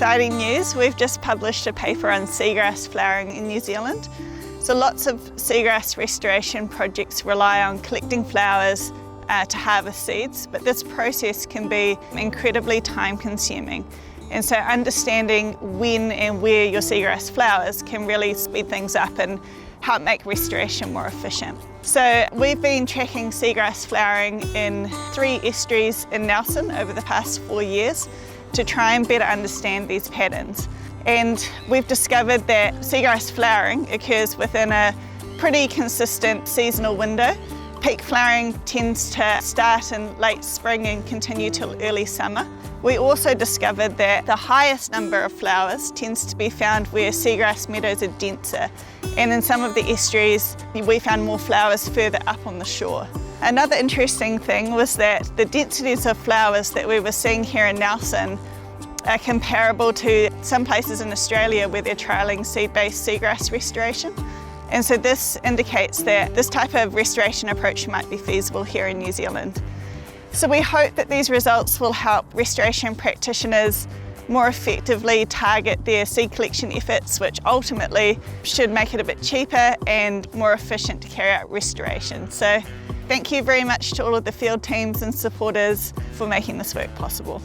exciting news. We've just published a paper on seagrass flowering in New Zealand. So lots of seagrass restoration projects rely on collecting flowers to harvest seeds, but this process can be incredibly time consuming. And so understanding when and where your seagrass flowers can really speed things up and help make restoration more efficient. So we've been tracking seagrass flowering in 3 estuaries in Nelson over the past 4 years to try and better understand these patterns. And we've discovered that seagrass flowering occurs within a pretty consistent seasonal window. Peak flowering tends to start in late spring and continue till early summer. We also discovered that the highest number of flowers tends to be found where seagrass meadows are denser. And in some of the estuaries, we found more flowers further up on the shore. Another interesting thing was that the densities of flowers that we were seeing here in Nelson are comparable to some places in Australia where they're trialling seed-based seagrass restoration. And so this indicates that this type of restoration approach might be feasible here in New Zealand. So we hope that these results will help restoration practitioners more effectively target their seed collection efforts, which ultimately should make it a bit cheaper and more efficient to carry out restoration. So thank you very much to all of the field teams and supporters for making this work possible.